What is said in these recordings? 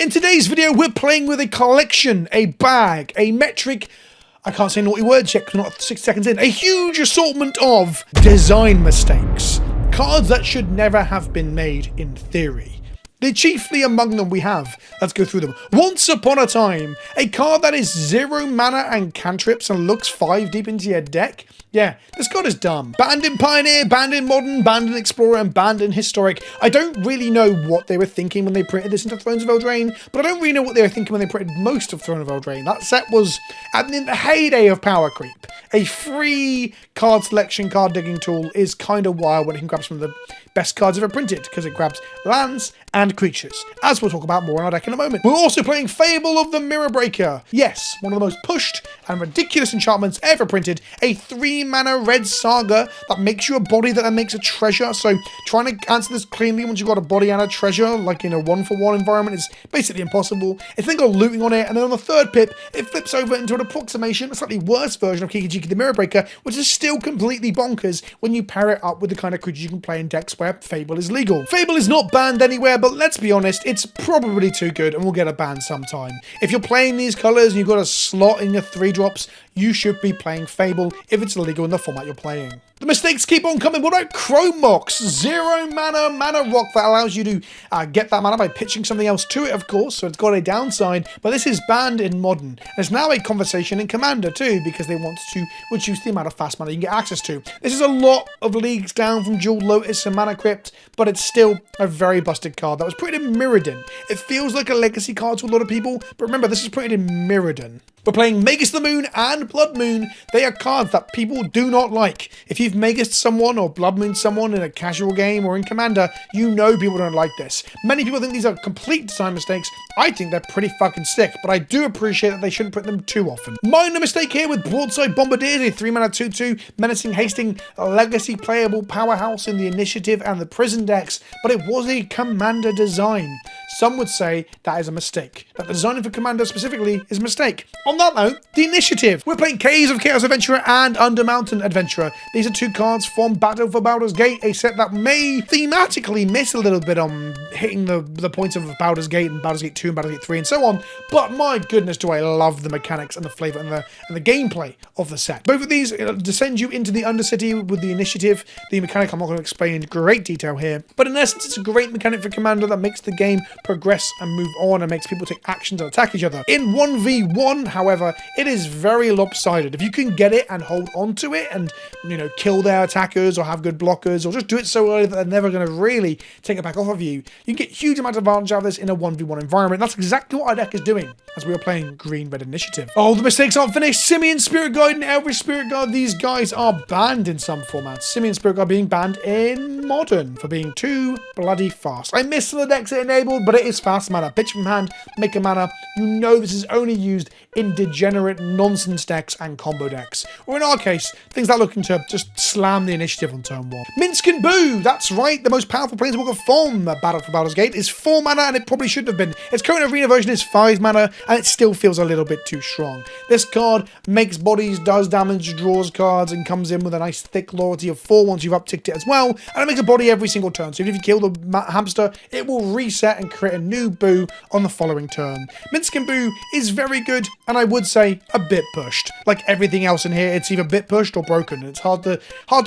In today's video, we're playing with a collection, a bag, a metric, I can't say naughty words yet because we're not 6 seconds in, a huge assortment of design mistakes. Cards that should never have been made in theory. Chiefly among them we have, let's go through them. Once Upon a Time, a card that is 0 mana and cantrips and looks 5 deep into your deck. Yeah, this card is dumb. Banned in Pioneer, banned in Modern, banned in Explorer, and banned in Historic. I don't really know what they were thinking when they printed this into Thrones of Eldraine, but I don't really know what they were thinking when they printed most of Throne of Eldraine. That set was in the heyday of power creep. A free card selection, card digging tool is kind of wild when it can grab some of the best cards ever printed, because it grabs lands and creatures, as we'll talk about more in our deck in a moment. We're also playing Fable of the Mirror Breaker. Yes, one of the most pushed and ridiculous enchantments ever printed. A 3-mana red saga that makes you a body that then makes a treasure. So trying to answer this cleanly once you've got a body and a treasure, like in a 1-for-1 environment, is basically impossible. It's then got looting on it, and then on the third pip, it flips over into an approximation, a slightly worse version of Kiki Jiki the Mirror Breaker, which is still completely bonkers when you pair it up with the kind of creatures you can play in decks where Fable is legal. Fable is not banned anywhere, but let's be honest, it's probably too good and will get a ban sometime. If you're playing these colors and you've got a slot in your 3-drops, you should be playing Fable if it's illegal in the format you're playing. The mistakes keep on coming. What about Chrome Mox? 0 mana rock that allows you to get that mana by pitching something else to it, of course, so it's got a downside, but this is banned in Modern. And it's now a conversation in Commander too, because they want to reduce the amount of fast mana you can get access to. This is a lot of leagues down from Jeweled Lotus and Mana Crypt, but it's still a very busted card that was printed in Mirrodin. It feels like a legacy card to a lot of people, but remember, this is printed in Mirrodin. We're playing Magus the Moon and Blood Moon. They are cards that people do not like. If you've Magus someone or Blood Moon someone in a casual game or in Commander, you know people don't like this. Many people think these are complete design mistakes. I think they're pretty fucking sick, but I do appreciate that they shouldn't print them too often. Minor mistake here with Broadside Bombardiers, a 3-mana 2/2 menacing hasting legacy playable powerhouse in the Initiative and the Prison decks, but it was a Commander design. Some would say that is a mistake. That the design for Commander specifically is a mistake. On that note, the Initiative. We're playing Caves of Chaos Adventurer and Undermountain Adventurer. These are 2 cards from Battle for Baldur's Gate, a set that may thematically miss a little bit on hitting the points of Baldur's Gate and Baldur's Gate 2 and Baldur's Gate 3 and so on, but my goodness do I love the mechanics and the flavour and the gameplay of the set. Both of these descend you into the Undercity with the Initiative. The mechanic I'm not going to explain in great detail here, but in essence it's a great mechanic for Commander that makes the game progress and move on and makes people take action to attack each other. In 1v1, however, it is very lopsided. If you can get it and hold on to it and, you know, kill their attackers or have good blockers or just do it so early that they're never going to really take it back off of you, you can get huge amount of advantage out of this in a 1v1 environment. That's exactly what our deck is doing as we are playing Green-Red Initiative. Oh, the mistakes aren't finished. Simian Spirit Guide and Elvish Spirit Guide, these guys are banned in some formats. Simian Spirit Guide being banned in Modern for being too bloody fast. I miss the decks it enabled, but it is fast mana. Pitch from hand, make a mana. You know this is only used in degenerate nonsense decks and combo decks. Or in our case, things that are looking to just slam the Initiative on turn 1. Minsk and Boo! That's right, the most powerful Planeswalker from Battle for Baldur's Gate is 4 mana and it probably shouldn't have been. Its current arena version is 5 mana and it still feels a little bit too strong. This card makes bodies, does damage, draws cards, and comes in with a nice thick loyalty of 4 once you've upticked it as well, and it makes a body every single turn. So even if you kill the hamster, it will reset and create a new Boo on the following turn. Minsk and Boo is very good, and I would say a bit pushed. Like everything else in here, it's either a bit pushed or broken. It's hard to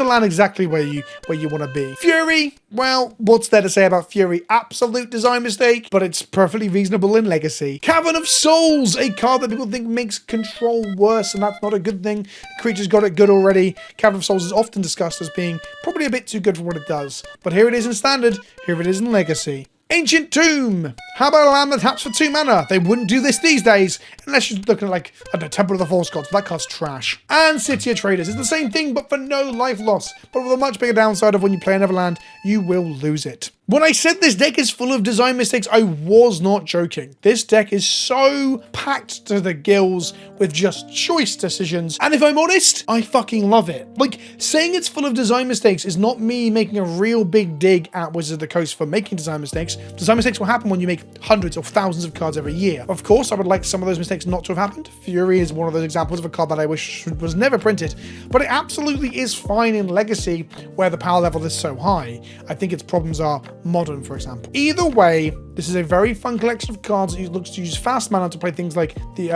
land exactly where you want to be. Fury, well, what's there to say about Fury? Absolute design mistake, but it's perfectly reasonable in Legacy. Cavern of Souls, a card that people think makes control worse, and that's not a good thing. The creature's got it good already. Cavern of Souls is often discussed as being probably a bit too good for what it does, but here it is in Standard, here it is in Legacy. Ancient Tomb! How about a land that taps for 2 mana? They wouldn't do this these days, unless you're looking at, like, I don't know, Temple of the False Gods, but that card's trash. And City of Traders is the same thing, but for no life loss, but with a much bigger downside of when you play another land, you will lose it. When I said this deck is full of design mistakes, I was not joking. This deck is so packed to the gills with just choice decisions, and if I'm honest, I fucking love it. Like, saying it's full of design mistakes is not me making a real big dig at Wizards of the Coast for making design mistakes. Design mistakes will happen when you make hundreds or thousands of cards every year. Of course, I would like some of those mistakes not to have happened. Fury is one of those examples of a card that I wish was never printed, but it absolutely is fine in Legacy where the power level is so high. I think its problems are Modern, for example. Either way, This is a very fun collection of cards that looks to use fast mana to play things like the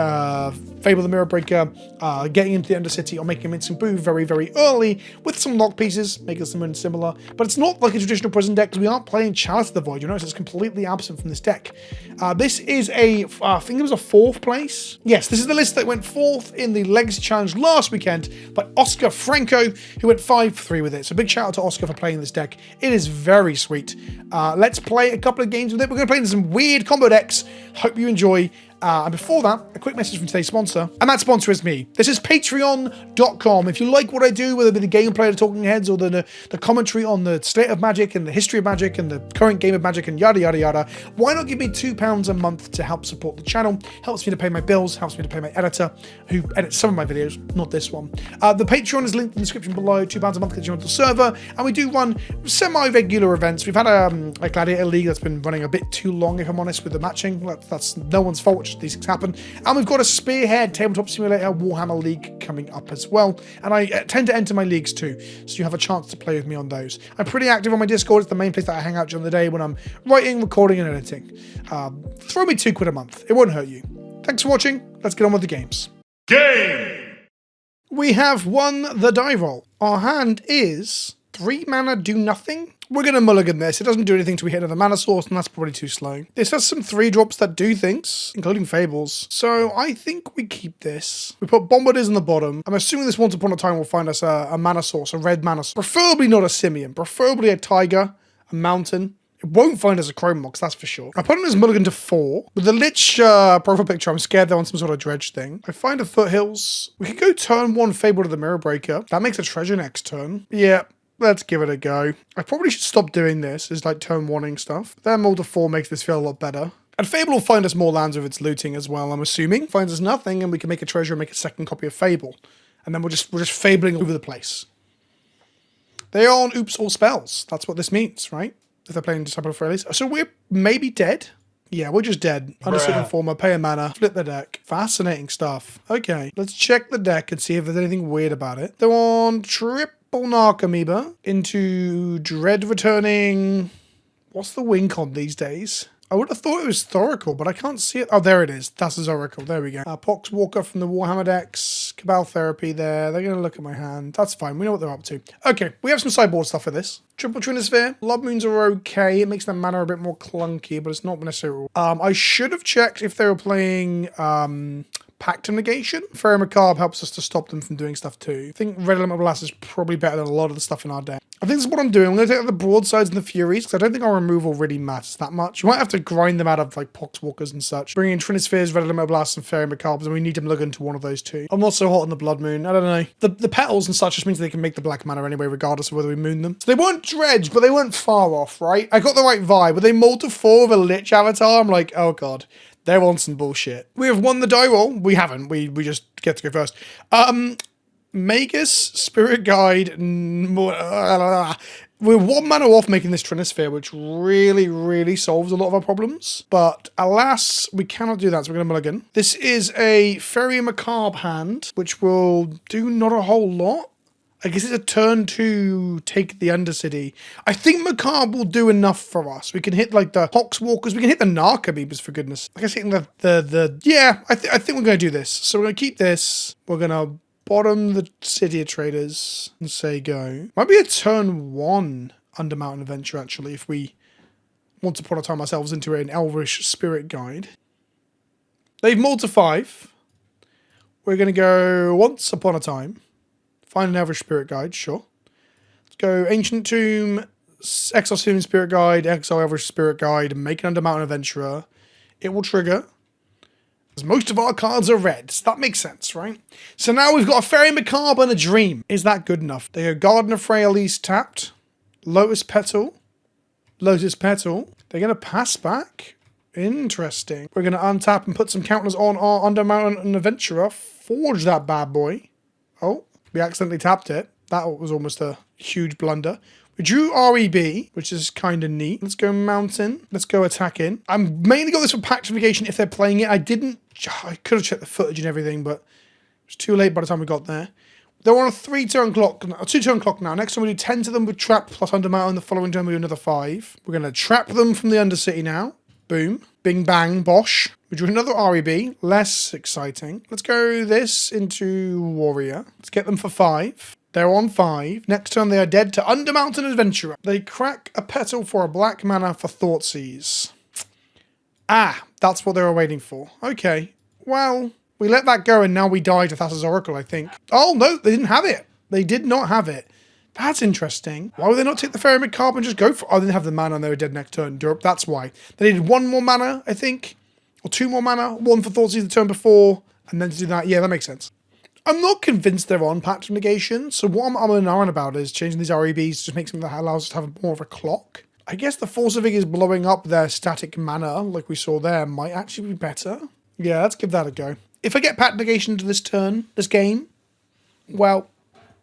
Fable of the Mirror Breaker, getting into the Undercity, or making Mincing Boo very, very early with some lock pieces, making something similar. But it's not like a traditional prison deck because we aren't playing Chalice of the Void. You notice it's completely absent from this deck. This is I think it was a 4th place. Yes, this is the list that went 4th in the Legacy Challenge last weekend by Oscar Franco, who went 5-3 with it. So big shout out to Oscar for playing this deck. It is very sweet. Let's play a couple of games with it. We're going to play some weird combo decks. Hope you enjoy. And before that, a quick message from today's sponsor, and that sponsor is me. This is patreon.com. If you like what I do, whether it be the gameplay, the talking heads, or the commentary on the state of Magic and the history of Magic and the current game of Magic and yada yada yada, why not give me £2 a month to help support the channel? Helps me to pay my bills, helps me to pay my editor, who edits some of my videos, not this one. The Patreon is linked in the description below. £2 a month gets you onto the server, and we do run semi-regular events. We've had a Gladiator League that's been running a bit too long, if I'm honest, with the matching. That's no one's fault. These things happen. And we've got a Spearhead Tabletop Simulator Warhammer League coming up as well. And I tend to enter my leagues too, so you have a chance to play with me on those. I'm pretty active on my Discord. It's the main place that I hang out during the day when I'm writing, recording, and editing. Throw me £2 a month. It won't hurt you. Thanks for watching. Let's get on with the games. Game! We have won the die roll. Our hand is 3 mana, do nothing. We're going to mulligan this. It doesn't do anything till we hit another mana source, and that's probably too slow. This has some 3-drops that do things, including Fables. So I think we keep this. We put Bombardiers in the bottom. I'm assuming this once upon a time will find us a mana source, a red mana source. Preferably not a Simian. Preferably a Tiger, a Mountain. It won't find us a Chrome Mox, that's for sure. I put in his mulligan to 4. With the Lich profile picture, I'm scared they're on some sort of dredge thing. I find a Foothills. We could go turn 1 Fable to the Mirror Breaker. That makes a treasure next turn. Yeah. Let's give it a go. I probably should stop doing this. It's like turn 1-ing stuff. Then Mold to 4 makes this feel a lot better. And Fable will find us more lands with its looting as well, I'm assuming. Finds us nothing, and we can make a treasure and make a second copy of Fable. And then we're just fabling all over the place. They are on Oops All Spells. That's what this means, right? If they're playing Disciple of Freyalise. So we're maybe dead? Yeah, we're just dead. Understood Informer, pay a mana, flip the deck. Fascinating stuff. Okay, let's check the deck and see if there's anything weird about it. They're on Triple Narcomoeba into Dread returning. What's the win con these days? I would have thought it was Thoracle, but I can't see it. Oh, there it is. That's a Zoracle. There we go. Poxwalker from the Warhammer decks. Cabal Therapy there. They're going to look at my hand. That's fine. We know what they're up to. Okay, we have some sideboard stuff for this. Triple Trinisphere. Blood Moons are okay. It makes their mana a bit more clunky, but it's not necessarily. I should have checked if they were playing Pact of Negation. Fairy Macabre helps us to stop them from doing stuff too. I think Red Elemental Blast is probably better than a lot of the stuff in our deck. I think this is what I'm doing. I'm going to take out the Broadsides and the Furies, because I don't think our removal really matters that much. You might have to grind them out of like Poxwalkers and such. Bring in Trinispheres, Red Elemental Blasts, and Fairy Macabres, and we need to look into one of those two. I'm not so hot on the Blood Moon. I don't know. The Petals and such just means they can make the black mana anyway, regardless of whether we moon them. So they weren't dredge, but they weren't far off, right? I got the right vibe. But they mold to 4 with a Lich avatar. I'm like, oh god. They're on some bullshit. We have won the die roll. We haven't. We just get to go first. Magus, Spirit Guide. We're 1 mana off making this Trinisphere, which really, really solves a lot of our problems. But alas, we cannot do that, so we're going to mulligan. This is a Fairy Macabre hand, which will do not a whole lot. I guess it's a turn to take the Undercity. I think Macabre will do enough for us. We can hit like the Poxwalkers. We can hit the Narcomoebas, for goodness. I guess hitting yeah, I think we're going to do this. So we're going to keep this. We're going to bottom the City of Traders and say go. Might be a turn 1 Under Mountain Adventure, actually, if we want to put our time ourselves into an Elvish Spirit Guide. They've mulled to 5. We're going to go Once Upon a Time. Find an Elvish Spirit Guide, sure. Let's go Ancient Tomb, Exile Human Spirit Guide, Exile Elvish Spirit Guide, and make an Under Mountain Adventurer. It will trigger. Because most of our cards are red, so that makes sense, right? So now we've got a Fairy Macabre and a Dream. Is that good enough? They go Garden of Freyalise tapped. Lotus Petal. Lotus Petal. They're going to pass back. Interesting. We're going to untap and put some counters on our Under Mountain Adventurer. Forge that bad boy. Oh. We accidentally tapped it. That was almost a huge blunder. We drew REB, which is kind of neat. Let's go Mountain. Let's go Attacking. I'm mainly got this for Pact of Negation if they're playing it. I could have checked the footage and everything, but it was too late by the time we got there. They're on a 2-turn clock now. Next time we do 10 to them with Trap plus Under Mountain. The following turn we do another 5. We're going to trap them from the Undercity now. Boom. Bing bang bosh. We drew another REB. Less exciting. Let's go this into Warrior. Let's get them for 5. They're on 5. Next turn they are dead to Undermountain Adventurer. They crack a petal for a black mana for Thoughtseize. Ah, that's what they were waiting for. Okay. Well, we let that go and now we die to Thassa's Oracle, I think. Oh, no, they didn't have it. They did not have it. That's interesting. Why would they not take the Fairy Macabre and just go for... Oh, they didn't have the mana and they were dead next turn. That's why. They needed 1 more mana, I think. Or 2 more mana. 1 for Thoughtseize the turn before. And then to do that. Yeah, that makes sense. I'm not convinced they're on Patron Negation. So what I'm on about is changing these REBs to just make something that allows us to have more of a clock. I guess the Force of Vigor blowing up their static mana, like we saw there, might actually be better. Yeah, let's give that a go. If I get Patron Negation to this turn, this game, well...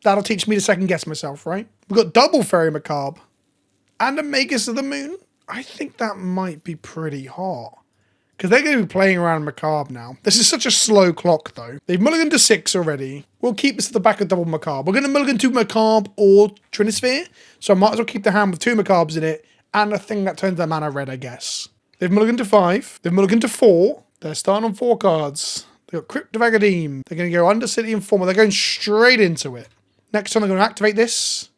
That'll teach me to second guess myself, right? We've got double Fairy Macabre and a Magus of the Moon. I think that might be pretty hot. Because they're going to be playing around Macabre now. This is such a slow clock, though. They've mulliganed to 6 already. We'll keep this at the back of double Macabre. We're going to mulligan 2 Macabre or Trinisphere. So I might as well keep the hand with 2 Macabres in it and a thing that turns their mana red, I guess. They've mulliganed to 5. They've mulliganed to 4. They're starting on 4 cards. They've got Crypt of Agadeem. They're going to go Undercity Informer. They're going straight into it. Next time they're going to activate this.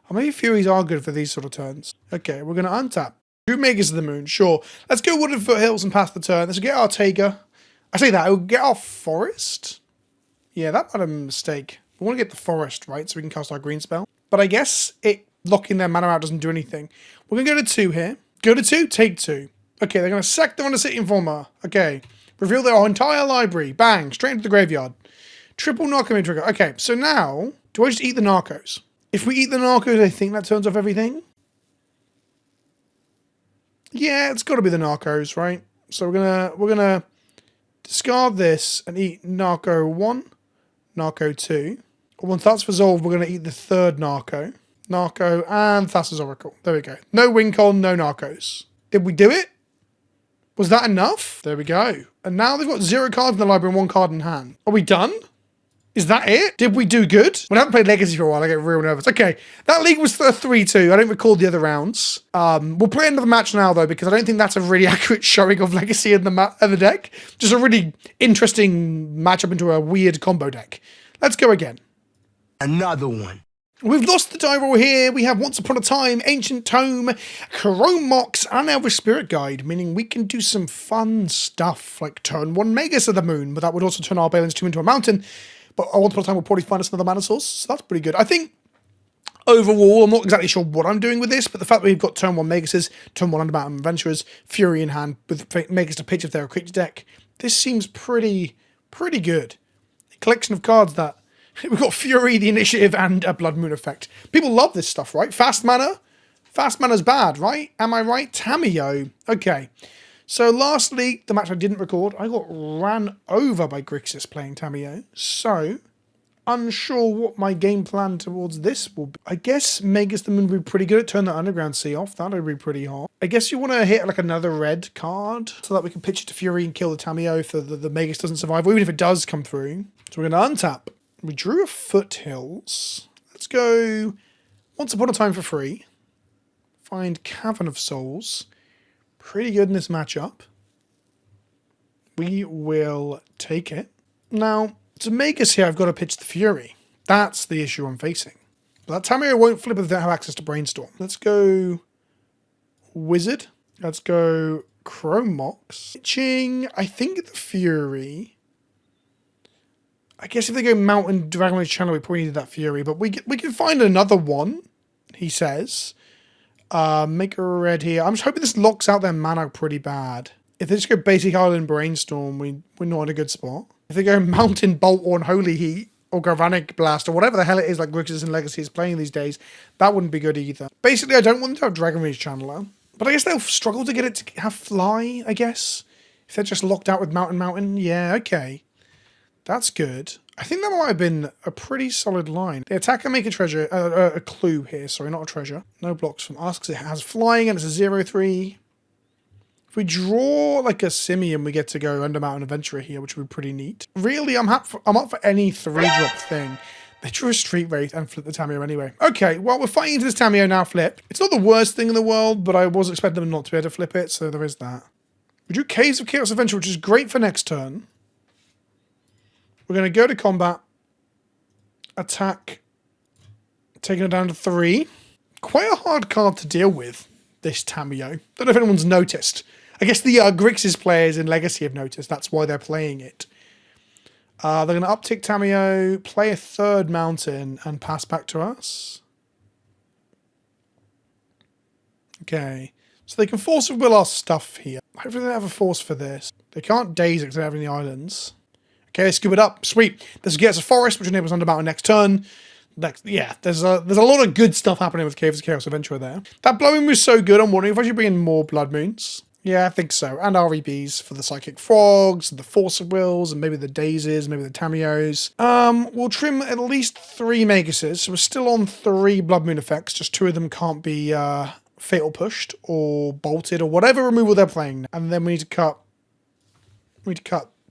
Or maybe Furies are good for these sort of turns. Okay, we're going to untap. 2 Magus of the Moon, sure. Let's go Wooded Foothills and pass the turn. Let's get our Taiga. I say that, we'll get our Forest. Yeah, that might have been a mistake. We want to get the Forest, right, so we can cast our green spell. But I guess it locking their mana out doesn't do anything. We're going to go to 2 here. Go to 2, take 2. Okay, they're going to sack them on the City Informer. Okay, reveal their entire library. Bang, straight into the graveyard. Triple Narcomin trigger. Okay, so now... Do I just eat the Narcos? If we eat the Narcos, I think that turns off everything. Yeah, it's got to be the Narcos, right? So we're gonna discard this and eat Narco 1, Narco 2. Once that's resolved, we're gonna eat the 3rd Narco, and Thassa's Oracle. There we go. No Wincon, no Narcos. Did we do it? Was that enough? There we go. And now they've got 0 cards in the library and 1 card in hand. Are we done? Is that it? Did we do good? When I haven't played Legacy for a while, I get real nervous. Okay, that league was 3-2. I don't record the other rounds. We'll play another match now, though, because I don't think that's a really accurate showing of Legacy in the deck. Just a really interesting matchup into a weird combo deck. Let's go again. Another one. We've lost the die roll here. We have Once Upon a Time, Ancient Tome, Chrome Mox, and Elvish Spirit Guide, meaning we can do some fun stuff, like turn 1 Magus of the Moon, but that would also turn our Balance 2 into a mountain. But Once Upon a Time will probably find us another mana source, so that's pretty good. I think, overall, I'm not exactly sure what I'm doing with this, but the fact that we've got turn 1 Maguses, turn 1 Undermountain Adventurers, Fury in hand, with Magus to pitch if they're a creature deck, this seems pretty good. A collection of cards that... We've got Fury, the Initiative, and a Blood Moon effect. People love this stuff, right? Fast mana? Fast mana's bad, right? Am I right? Tamiyo. Okay. So lastly, the match I didn't record, I got ran over by Grixis playing Tamiyo. So, unsure what my game plan towards this will be. I guess Magus the Moon would be pretty good at turning the Underground Sea off. That would be pretty hot. I guess you want to hit like another red card so that we can pitch it to Fury and kill the Tamiyo if the Magus doesn't survive, or even if it does come through. So we're going to untap. We drew a Foothills. Let's go Once Upon a Time for free. Find Cavern of Souls. Pretty good in this matchup. We will take it. Now, to make us here, I've got to pitch the Fury. That's the issue I'm facing. But that Tamiyo won't flip if they don't have access to Brainstorm. Let's go Wizard. Let's go Chrome Mox. Pitching, I think the Fury. I guess if they go Mountain Dragonlance Channel, we probably need that Fury. But we can find another one, he says. Make a red here. I'm just hoping this locks out their mana pretty bad. If they just go Basic Island Brainstorm, we're not in a good spot. If they go Mountain Bolt or Unholy Heat or Galvanic Blast or whatever the hell it is like Grixis and Legacy is playing these days, that wouldn't be good either. Basically, I don't want them to have Dragon Rage Channeler, but I guess they'll struggle to get it to have Fly, I guess. If they're just locked out with Mountain, yeah, okay. That's good. I think that might have been a pretty solid line. The attacker make a treasure, a clue here, sorry, not a treasure. No blocks from us because it has flying and it's a 0/3. If we draw like a Simian, we get to go Undermountain Adventurer here, which would be pretty neat. Really, I'm up for any 3-drop thing. They drew a Street Wraith and flip the Tamiyo anyway. Okay, well, we're fighting into this Tamiyo now flip. It's not the worst thing in the world, but I was expecting them not to be able to flip it, so there is that. We do Caves of Chaos Adventure, which is great for next turn. We're going to go to combat. Attack. Taking it down to 3. Quite a hard card to deal with, this Tamiyo. Don't know if anyone's noticed. I guess the Grixis players in Legacy have noticed. That's why they're playing it. They're going to uptick Tamiyo, play a 3rd mountain, and pass back to us. Okay. So they can force of will our stuff here. Hopefully they have a force for this. They can't daze it because they have any islands. Okay, let's scoop it up. Sweet. This gets a forest, which enables under mountain next turn. Yeah, there's a lot of good stuff happening with Caves of Chaos Adventure there. That blowing was so good, I'm wondering if I should bring in more Blood Moons. Yeah, I think so. And REBs for the Psychic Frogs, the Force of Wills, and maybe the Daisies, maybe the Tamiyos. We'll trim at least 3 Magases. So we're still on 3 Blood Moon effects. Just 2 of them can't be Fatal Pushed or Bolted or whatever removal they're playing. And then we need to cut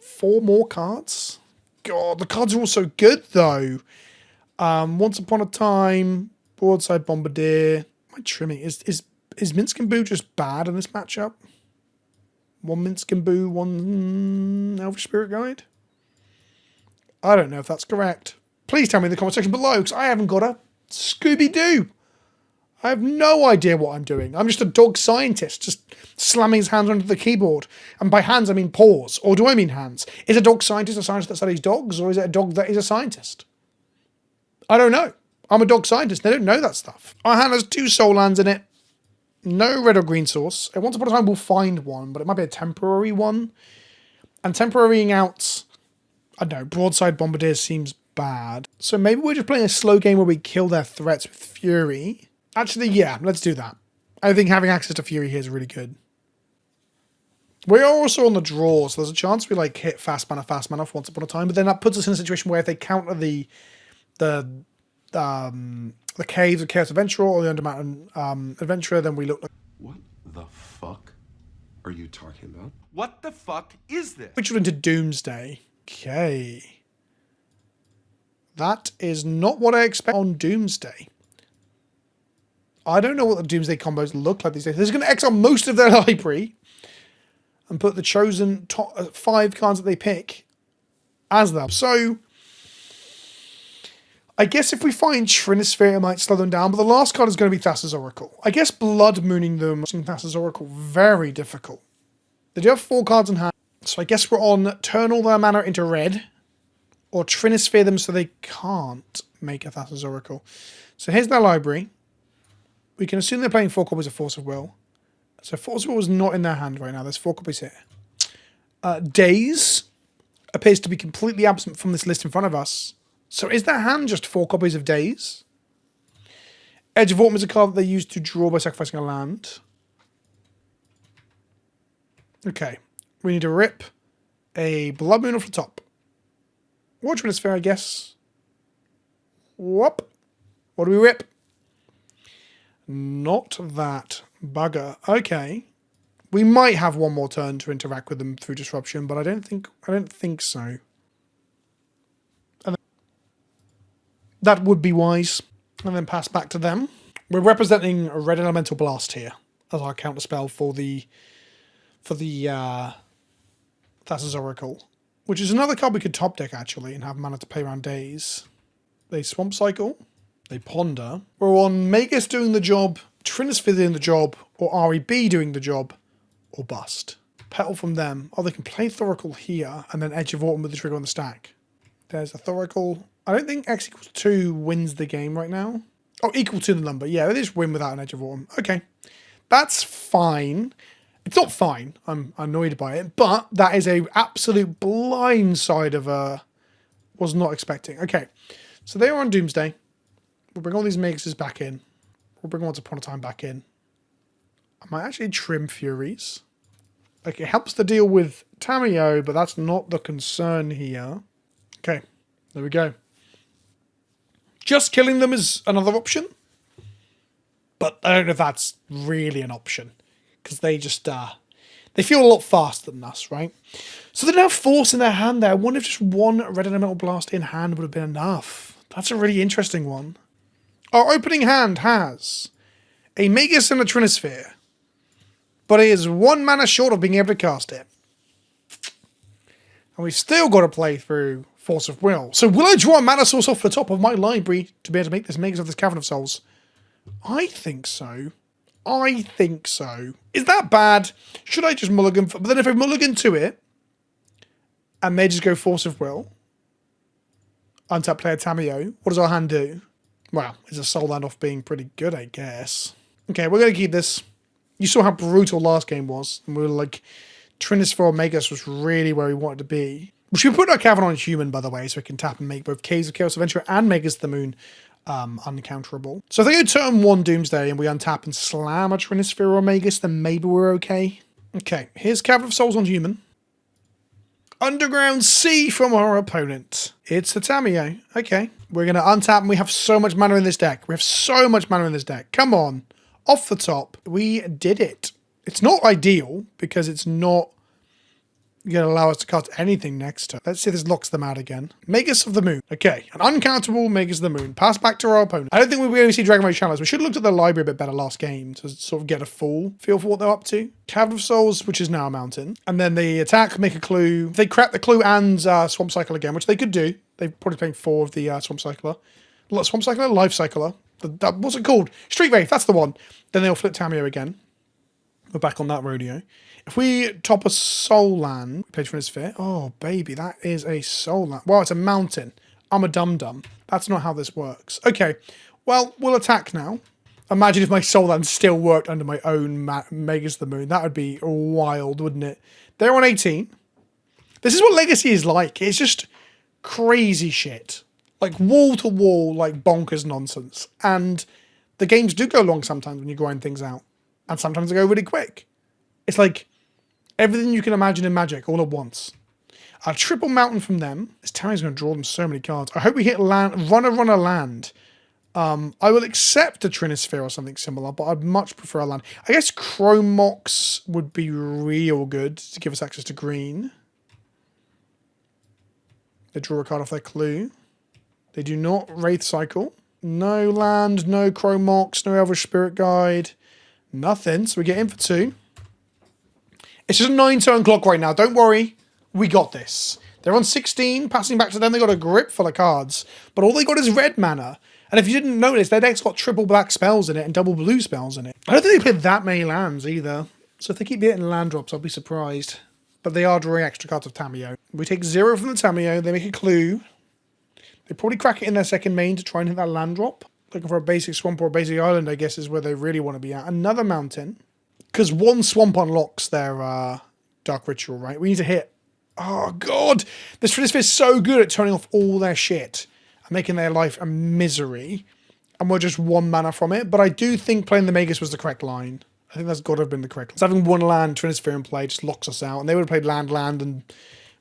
4 more cards. God, the cards are all so good though. Once Upon a Time, Broadside Bombardier. My trimming is Minsc and Boo just bad in this matchup? 1 Minsc and Boo, 1 Elvish Spirit Guide? I don't know if that's correct. Please tell me in the comment section below, because I haven't got a Scooby-Doo. I have no idea what I'm doing. I'm just a dog scientist, just slamming his hands onto the keyboard. And by hands, I mean paws. Or do I mean hands? Is a dog scientist a scientist that studies dogs, or is it a dog that is a scientist? I don't know. I'm a dog scientist. They don't know that stuff. Our hand has 2 soul lands in it. No red or green source. Once upon a time, we'll find one, but it might be a temporary one. And temporarying out, I don't know, Broadside Bombardier seems bad. So maybe we're just playing a slow game where we kill their threats with Fury. Actually, yeah, let's do that. I think having access to Fury here is really good. We are also on the draw, so there's a chance we like hit fast mana off Once Upon a Time, but then that puts us in a situation where if they counter the Caves of Chaos Adventurer or the Undermountain Adventurer, then we look like... What the fuck are you talking about? What the fuck is this? Which went into Doomsday. Okay. That is not what I expect on Doomsday. I don't know what the Doomsday combos look like these days. They're going to exile most of their library and put the chosen top 5 cards that they pick as them. So... I guess if we find Trinisphere, it might slow them down, but the last card is going to be Thassa's Oracle. I guess Blood Mooning them, Thassa's Oracle, very difficult. They do have 4 cards in hand, so I guess we're on turn all their mana into red, or Trinisphere them so they can't make a Thassa's Oracle. So here's their library. We can assume they're playing 4 copies of Force of Will. So Force of Will is not in their hand right now. There's 4 copies here. Daze appears to be completely absent from this list in front of us. So is their hand just 4 copies of Daze? Edge of Autumn is a card that they use to draw by sacrificing a land. Okay. We need to rip a Blood Moon off the top. Or Trinisphere, I guess. Whoop. What do we rip? Not that bugger. Okay. We might have one more turn to interact with them through disruption, but I don't think so. That would be wise. And then pass back to them. We're representing a Red Elemental Blast here as our counterspell for the Thassa's Oracle, which is another card we could top deck actually and have mana to pay around Days. They Swamp Cycle, they Ponder. We're on Magus doing the job, Trinisphere doing the job, or REB doing the job, or bust. Petal from them. Oh, they can play Thoracle here and then Edge of Autumn with the trigger on the stack. There's a Thoracle. I don't think X equals 2 wins the game right now. Oh, equal to the number. Yeah, they just win without an Edge of Autumn. Okay. That's fine. It's not fine. I'm annoyed by it. But that is a absolute blind side of was not expecting. Okay. So they are on Doomsday. We'll bring all these Megases back in. We'll bring Once Upon a Time back in. I might actually trim Furies. Like, it helps to deal with Tamiyo, but that's not the concern here. Okay. There we go. Just killing them is another option. But I don't know if that's really an option. Because they just, they feel a lot faster than us, right? So they don't have Force in their hand there. I wonder if just 1 Red Elemental Blast in hand would have been enough. That's a really interesting one. Our opening hand has a Magus and a Trinisphere. but it is 1 mana short of being able to cast it. And we've still got to play through Force of Will. So will I draw a mana source off the top of my library to be able to make this Magus of this Cavern of Souls? I think so. I think so. Is that bad? Should I just mulligan? But then if I mulligan to it, and they just go Force of Will, untap player Tamiyo, what does our hand do? Well, it's a soul land off being pretty good, I guess. Okay, we're going to keep this. You saw how brutal last game was, and we were like, Trinisphere Magus was really where we wanted to be. We should put our Cavern on human, by the way, so we can tap and make both Caves of Chaos Adventurer and Magus the Moon uncounterable. So if they go turn 1 Doomsday and we untap and slam a Trinisphere or Magus, then maybe we're okay. Okay, here's Cavern of Souls on human. Underground Sea from our opponent. It's the Tamiyo. Okay, we're going to untap and we have so much mana in this deck. We have so much mana in this deck. Come on. Off the top. We did it. It's not ideal because it's not going to allow us to cast anything next turn. Let's see if this locks them out again. Magus of the Moon. Okay, an uncountable Magus of the Moon. Pass back to our opponent. I don't think we'll be able to see Dragon Rage Channels. We should have looked at the library a bit better last game to sort of get a full feel for what they're up to. Cavern of Souls, which is now a mountain. And then they attack, make a clue. They crack the clue and Swamp Cycle again, which they could do. They're probably playing 4 of the Swamp Cycler. Swamp Cycler? Life Cycler. What's it called? Street Wraith, that's the one. Then they'll flip Tamiyo again. We're back on that rodeo. If we top a soul land, play Trinisphere. Oh, baby, that is a soul land. Well, it's a mountain. I'm a dum-dum. That's not how this works. Okay, well, we'll attack now. Imagine if my soul land still worked under my own Magus of the Moon. That would be wild, wouldn't it? They're on 18. This is what Legacy is like. It's just crazy shit. Like wall-to-wall, like bonkers nonsense. And the games do go long sometimes when you grind things out. And sometimes they go really quick. It's like everything you can imagine in Magic all at once. A triple mountain from them. This Tammy's going to draw them so many cards. I hope we hit land, runner land. I will accept a Trinisphere or something similar, but I'd much prefer a land. I guess Chrome Mox would be real good to give us access to green. They draw a card off their clue. They do not Wraith Cycle. No land, no Chrome Mox, no Elvish Spirit Guide. Nothing, so we get in for 2. It's just a 9-turn clock right now. Don't worry, we got this. They're on 16, passing back to them. They got a grip full of cards, but all they got is red mana. And if you didn't notice, their deck's got triple black spells in it and double blue spells in it. I don't think they played that many lands either. So if they keep getting land drops, I'll be surprised. But they are drawing extra cards of Tamiyo. We take 0 from the Tamiyo. They make a clue. They probably crack it in their second main to try and hit that land drop. Looking for a basic swamp or a basic island, I guess, is where they really want to be at. Another mountain. Because 1 swamp unlocks their Dark Ritual, right? We need to hit... Oh, God! This Trinisphere is so good at turning off all their shit and making their life a misery. And we're just 1 mana from it. But I do think playing the Magus was the correct line. I think that's got to have been the correct line. So having 1 land Trinisphere in play just locks us out. And they would have played land, and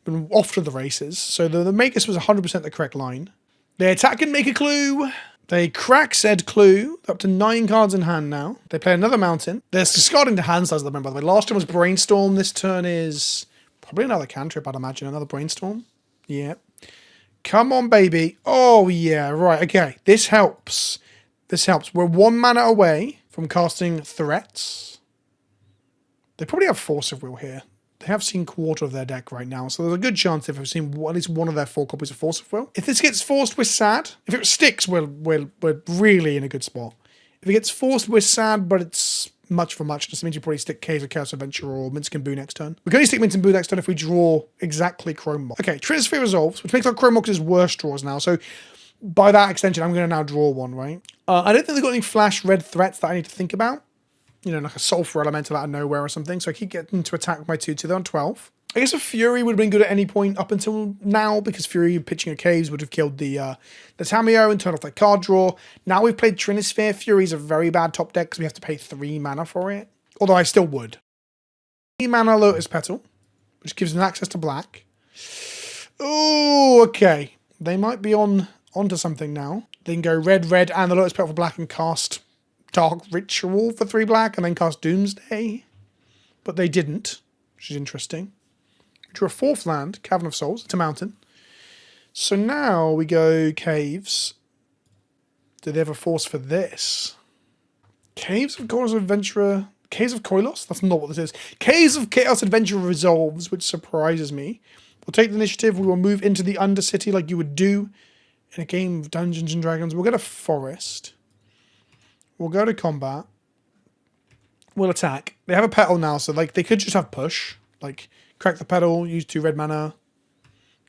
been off to the races. So the Magus was 100% the correct line. They attack and make a clue. They crack said clue. Up to 9 cards in hand now. They play another mountain. They're discarding the hand size of the member, by the way. Last turn was Brainstorm. This turn is probably another cantrip, I'd imagine. Another Brainstorm. Yeah. Come on, baby. Oh, yeah. Right. Okay. This helps. This helps. We're 1 mana away from casting threats. They probably have Force of Will here. They have seen quarter of their deck right now, so there's a good chance if we've seen at least 1 of their 4 copies of Force of Will. If this gets forced, we're sad. If it sticks, we're really in a good spot. If it gets forced, we're sad, but it's much for much. This means you probably stick Caves of Chaos Adventure or Minsc and Boo next turn. We can only stick Minsc and Boo next turn if we draw exactly Chrome Mox. Okay, Trinisphere resolves, which makes our Chrome Mox's worst draws now, so by that extension, I'm going to now draw 1, right? I don't think they've got any flash red threats that I need to think about. You know, like a Sulfur Elemental out of nowhere or something. So I keep getting to attack with my 2-2. They're on 12. I guess a Fury would have been good at any point up until now, because Fury pitching a Caves would have killed the Tamiyo and turned off their card draw. Now we've played Trinisphere. Fury's a very bad top deck because we have to pay 3 mana for it. Although I still would. 3 mana Lotus Petal, which gives them access to black. Oh, okay. They might be onto something now. They can go red, and the Lotus Petal for black and cast Dark Ritual for 3 black and then cast Doomsday. But they didn't, which is interesting. We drew a 4th land, Cavern of Souls. It's a mountain. So now we go Caves. Do they have a force for this? Caves of Gods Adventurer Caves of Koilos? That's not what this is. Caves of Chaos Adventure resolves, which surprises me. We'll take the initiative. We will move into the Undercity like you would do in a game of Dungeons and Dragons. We'll get a forest. We'll go to combat. We'll attack. They have a petal now, so like they could just have push. Like crack the petal, use 2 red mana,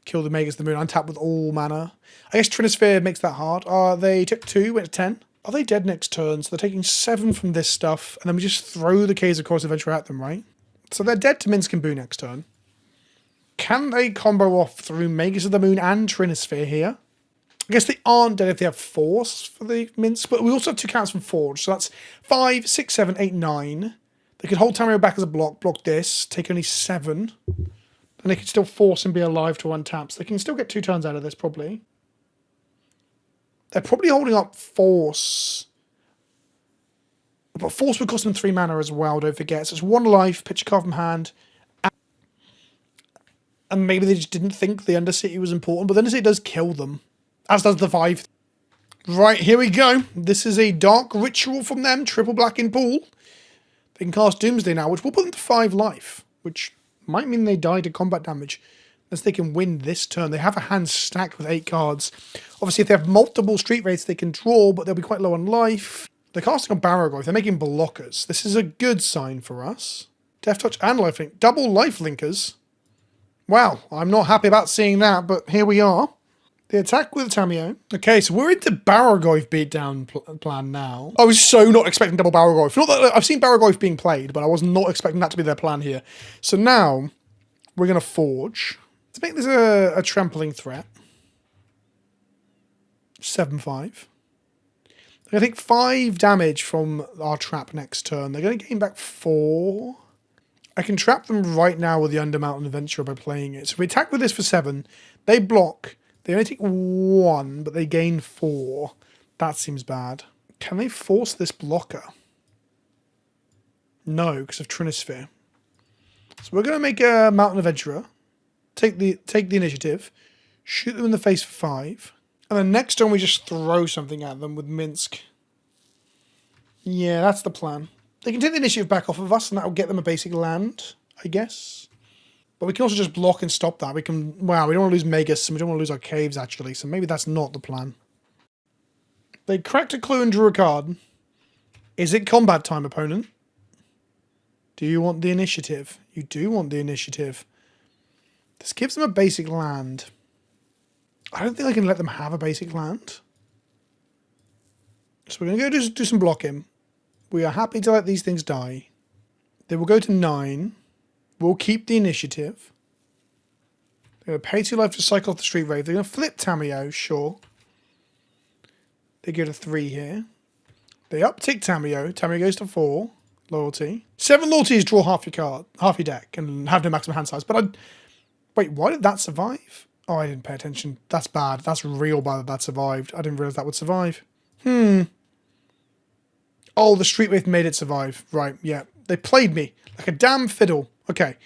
kill the Magus of the Moon, untap with all mana. I guess Trinisphere makes that hard. They took 2, went to 10. Are they dead next turn? So they're taking 7 from this stuff, and then we just throw the Caves of Course Adventure at them, right? So they're dead to Minsc and Boo next turn. Can they combo off through Magus of the Moon and Trinisphere here? I guess they aren't dead if they have Force for the Minsc, but we also have 2 counters from Forge, so that's 5, 6, 7, 8, 9. They could hold Tamriel back as a block this, take only 7, and they could still force and be alive to untap, so they can still get 2 turns out of this, probably. They're probably holding up Force. But Force would cost them 3 mana as well, don't forget. So it's 1 life, pitch a card from hand. And maybe they just didn't think the Undercity was important, but the Undercity does kill them. As does the 5. Right, here we go. This is a Dark Ritual from them, triple black in pool. They can cast Doomsday now, which will put them to 5 life, which might mean they die to combat damage. Unless they can win this turn. They have a hand stacked with 8 cards. Obviously, if they have multiple street rates, they can draw, but they'll be quite low on life. They're casting on Barrogoyf. They're making blockers. This is a good sign for us. Death Touch and Lifelink. Double Lifelinkers. Wow, I'm not happy about seeing that, but here we are. The attack with Tamiyo. Okay, so we're into Barrogoyf beatdown plan now. I was so not expecting double Barrogoyf. Not that I've seen Barrogoyf being played, but I was not expecting that to be their plan here. So now, we're going to Forge. To make this a trampling threat. 7-5. I think 5 damage from our trap next turn. They're going to gain back 4. I can trap them right now with the Undermountain Adventurer by playing it. So if we attack with this for 7, they block. They only take 1, but they gain 4. That seems bad. Can they force this blocker? No, because of Trinisphere. So we're going to make a Mountain Adventurer. Take the initiative. Shoot them in the face for 5. And then next turn we just throw something at them with Minsc. Yeah, that's the plan. They can take the initiative back off of us, and that will get them a basic land, I guess. But we can also just block and stop that. We can... Wow, we don't want to lose Magus, and we don't want to lose our caves, actually. So maybe that's not the plan. They cracked a clue and drew a card. Is it combat time, opponent? Do you want the initiative? You do want the initiative. This gives them a basic land. I don't think I can let them have a basic land. So we're going to go do some blocking. We are happy to let these things die. They will go to 9. We'll keep the initiative. They're going to pay 2 life to cycle off the Street Rave. They're going to flip Tamiyo, sure. They go to 3 here. They uptick Tamiyo. Tamiyo goes to 4. Loyalty. 7 loyalty is draw half your deck, and have no maximum hand size. But wait, why did that survive? Oh, I didn't pay attention. That's bad. That's real bad that survived. I didn't realise that would survive. Oh, the Street Wraith made it survive. Right, yeah. They played me like a damn fiddle. Okay.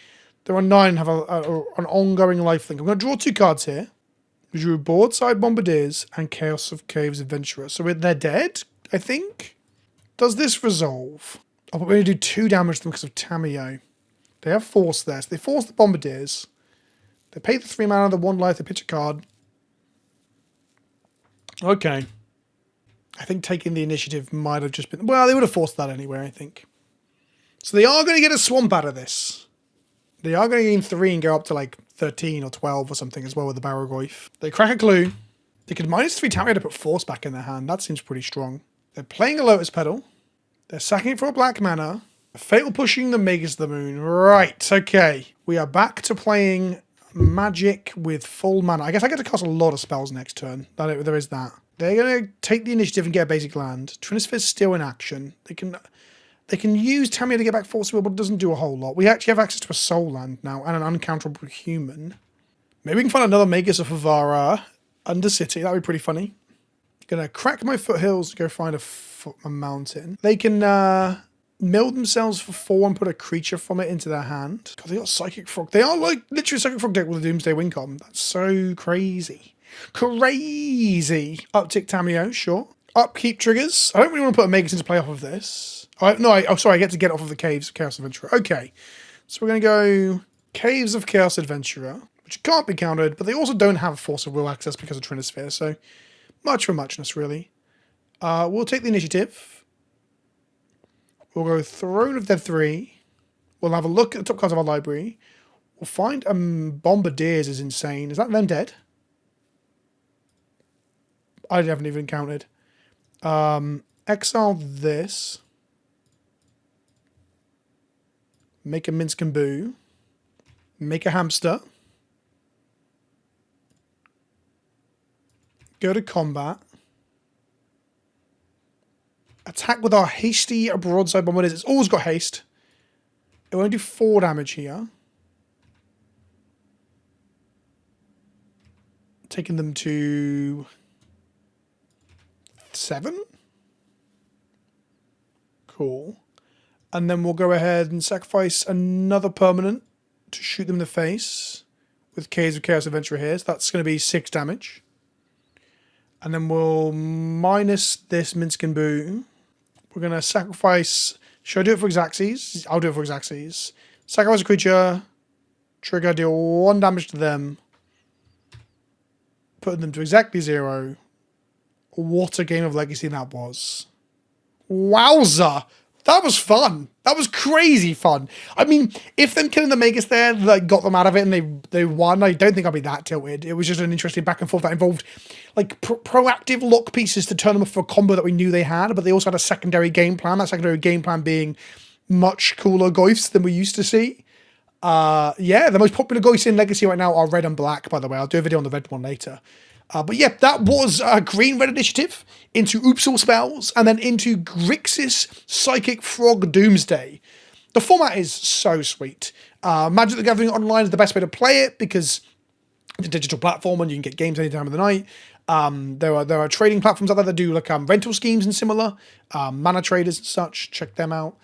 They're on 9 and have an ongoing lifelink. I'm going to draw 2 cards here. We drew Broadside Bombardiers and Chaos of Caves Adventurer. So they're dead, I think. Does this resolve? Oh, but we're going to do 2 damage to them because of Tamiyo. They have Force there. So they force the Bombardiers. They pay the 3 mana, the 1 life, they pitch a card. Okay. I think taking the initiative might have just been... Well, they would have forced that anyway, I think. So they are going to get a swamp out of this. They are going to gain 3 and go up to like 13 or 12 or something as well with the Barrogoyf. They crack a clue. They could -3 Tamiyo to put Force back in their hand. That seems pretty strong. They're playing a Lotus Petal. They're sacking it for a black mana. Fatal pushing the Magus of the Moon. Right, okay. We are back to playing magic with full mana. I guess I get to cast a lot of spells next turn. There is that. They're going to take the initiative and get a basic land. Trinisphere's still in action. They can use Tamiyo to get back Force Will, but it doesn't do a whole lot. We actually have access to a soul land now and an uncounterable human. Maybe we can find another Magus of Avara Undercity. That would be pretty funny. Gonna crack my foothills to go find a mountain. They can mill themselves for 4 and put a creature from it into their hand. God, they got Psychic Frog. They are like literally a Psychic Frog deck with a Doomsday Wincom. That's so crazy. Crazy. Uptick Tamiyo, sure. Upkeep triggers. I don't really want to put a Magus into play off of this. Oh, sorry, I get to get off of the Caves of Chaos Adventurer. Okay, so we're going to go Caves of Chaos Adventurer, which can't be counted, but they also don't have Force of Will access because of Trinisphere, so much for muchness, really. We'll take the initiative. We'll go Throne of Dead 3. We'll have a look at the top cards of our library. We'll find Bombardiers is insane. Is that them dead? I haven't even counted. Exile this. Make a Minsk and Boo. Make a hamster. Go to combat. Attack with our hasty broadside bombardiers. It's always got haste. It will only do 4 damage here. Taking them to 7. Cool. And then we'll go ahead and sacrifice another permanent to shoot them in the face with Caves of Chaos Adventurer here. So that's going to be 6 damage. And then we'll minus this Minsk and Boo. We're going to sacrifice... Should I do it for Xaxes? I'll do it for Xaxes. Sacrifice a creature. Trigger, deal 1 damage to them. Putting them to exactly 0. What a game of Legacy that was. Wowza! That was fun. That was crazy fun. I mean, if them killing the Magus there like, got them out of it and they won, I don't think I'd be that tilted. It was just an interesting back and forth that involved like proactive lock pieces to turn them off for a combo that we knew they had, but they also had a secondary game plan. That secondary game plan being much cooler Goyfs than we used to see. Yeah, the most popular Goyfs in Legacy right now are red and black, by the way. I'll do a video on the red one later. But yeah, that was a green-red initiative into Oopsal spells and then into Grixis Psychic Frog Doomsday. The format is so sweet. Magic the Gathering Online is the best way to play it because it's a digital platform and you can get games any time of the night. There are trading platforms out there that do like rental schemes and similar. Mana traders and such. Check them out.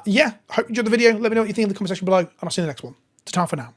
Yeah, hope you enjoyed the video. Let me know what you think in the comment section below and I'll see you in the next one. Ta-ta for now.